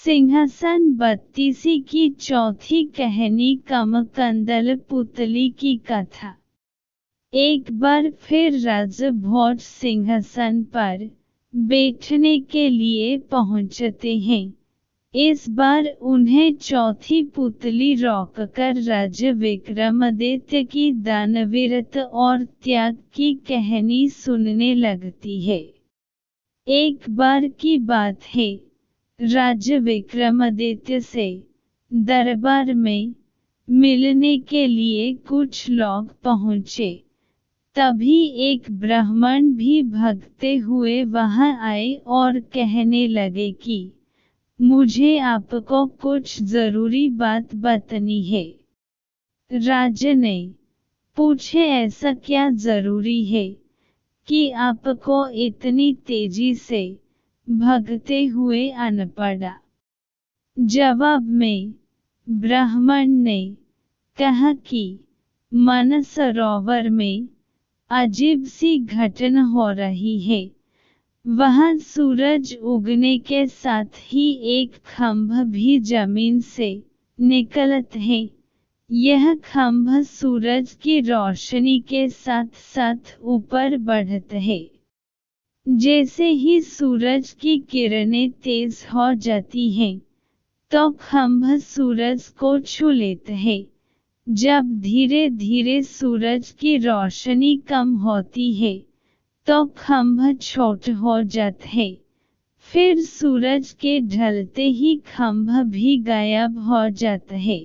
सिंहासन 32 की चौथी कहानी कमकंदल पुतली की कथा। एक बार फिर राजभोज सिंहासन पर बैठने के लिए पहुंचते हैं। इस बार उन्हें चौथी पुतली रोककर राजा विक्रमादित्य की दानवीरता और त्याग की कहानी सुनने लगती है। एक बार की बात है, राजा विक्रमादित्य से दरबार में मिलने के लिए कुछ लोग पहुँचे। तभी एक ब्राह्मण भी भागते हुए वहां आए और कहने लगे कि मुझे आपको कुछ जरूरी बात बतानी है। राजा ने पूछे, ऐसा क्या जरूरी है कि आपको इतनी तेजी से भागते हुए आना पड़ा? जवाब में ब्राह्मण ने कहा कि मानसरोवर में अजीब सी घटना हो रही है। वहां सूरज उगने के साथ ही एक खंभा भी जमीन से निकलता है। यह खंभा सूरज की रोशनी के साथ साथ ऊपर बढ़ता है। जैसे ही सूरज की किरणें तेज हो जाती हैं, तो खंभा सूरज को छू लेता है। जब धीरे धीरे सूरज की रोशनी कम होती है, तो खंभा छोटा हो जाता है। फिर सूरज के ढलते ही खंभा भी गायब हो जाता है।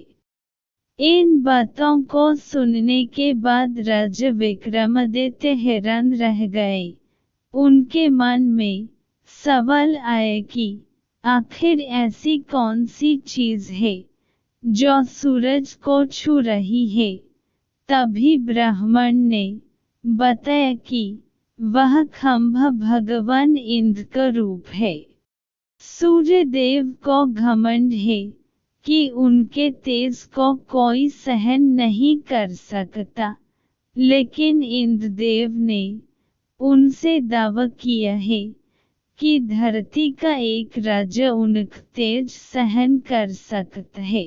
इन बातों को सुनने के बाद राजा विक्रमादित्य हैरान रह गए। उनके मन में सवाल आया कि आखिर ऐसी कौन सी चीज है जो सूरज को छू रही है। तभी ब्राह्मण ने बताया कि वह खंभा भगवान इंद्र का रूप है। सूर्य देव को घमंड है कि उनके तेज को कोई सहन नहीं कर सकता, लेकिन इंद्रदेव ने उनसे दावा किया है कि धरती का एक राजा उनका तेज सहन कर सकता है।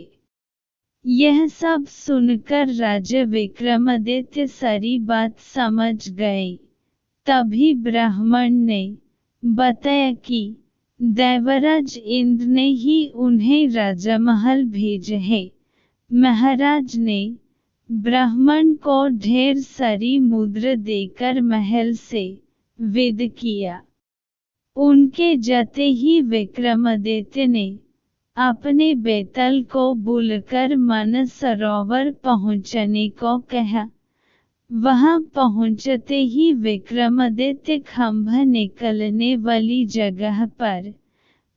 यह सब सुनकर राजा विक्रमादित्य सारी बात समझ गए। तभी ब्राह्मण ने बताया कि देवराज इंद्र ने ही उन्हें राजमहल भेजा है। महाराज ने ब्राह्मण को ढेर सारी मुद्रा देकर महल से विदा किया। उनके जाते ही विक्रमादित्य ने अपने बेताल को बुलाकर मानसरोवर पहुंचने को कहा। वहां पहुंचते ही विक्रमादित्य खंभा निकलने वाली जगह पर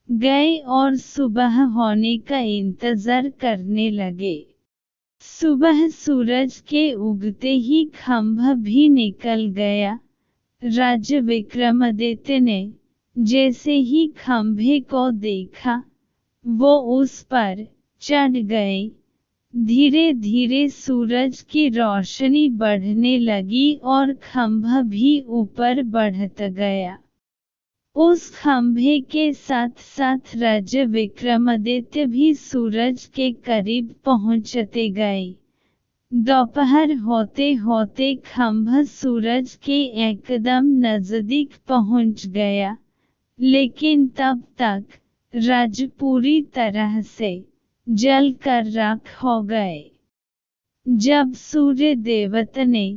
गए और सुबह होने का इंतजार करने लगे। सुबह सूरज के उगते ही खंभा भी निकल गया। राजा विक्रमादित्य ने जैसे ही खंभे को देखा, वो उस पर चढ़ गए। धीरे धीरे सूरज की रोशनी बढ़ने लगी और खंभा भी ऊपर बढ़ता गया। उस खंभे के साथ साथ राजा विक्रमादित्य भी सूरज के करीब पहुंचते गए। दोपहर होते होते खंभा सूरज के एकदम नजदीक पहुंच गया, लेकिन तब तक राजा पूरी तरह से जल कर राख हो गए। जब सूर्य देवता ने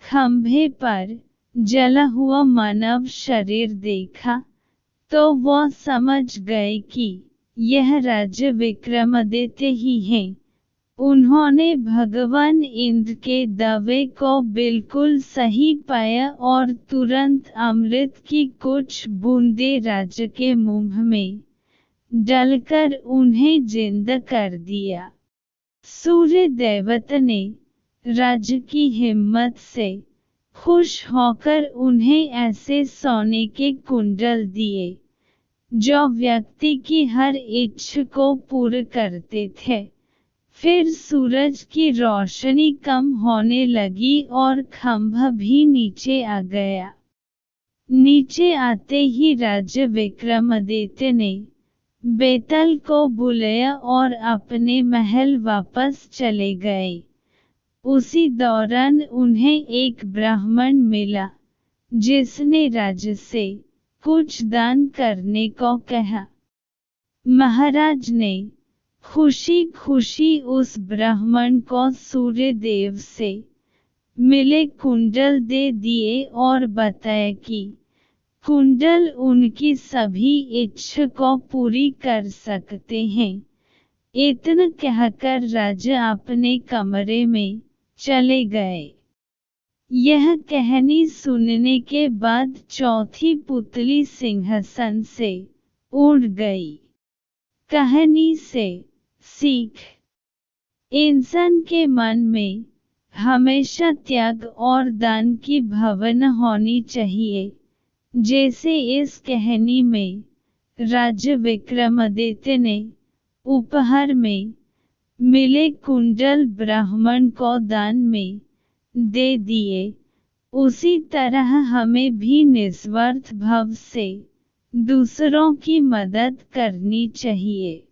खंभे पर जला हुआ मानव शरीर देखा, तो वो समझ गए कि यह राजा विक्रमादित्य ही हैं। उन्होंने भगवान इंद्र के दावे को बिल्कुल सही पाया और तुरंत अमृत की कुछ बूंदें राजा के मुंह में डालकर उन्हें जिंदा कर दिया। सूर्य देवता ने राजा की हिम्मत से खुश होकर उन्हें ऐसे सोने के कुंडल दिए, जो व्यक्ति की हर इच्छा को पूरा करते थे। फिर सूरज की रोशनी कम होने लगी और खंभा भी नीचे आ गया। नीचे आते ही राजा विक्रमादित्य ने बेतल को बुलाया और अपने महल वापस चले गए। उसी दौरान उन्हें एक ब्राह्मण मिला, जिसने राजा से कुछ दान करने को कहा। महाराज ने खुशी खुशी उस ब्राह्मण को सूर्यदेव से मिले कुंडल दे दिए और बताया कि कुंडल उनकी सभी इच्छा को पूरी कर सकते हैं। इतना कहकर राजा अपने कमरे में चले गए। यह कहानी सुनने के बाद चौथी पुतली सिंहासन से उड़ गई। कहानी से सीख। इंसान के मन में हमेशा त्याग और दान की भावना होनी चाहिए। जैसे इस कहानी में राजा विक्रमादित्य ने उपहार में मिले कुंडल ब्राह्मण को दान में दे दिए, उसी तरह हमें भी निस्वार्थ भाव से दूसरों की मदद करनी चाहिए।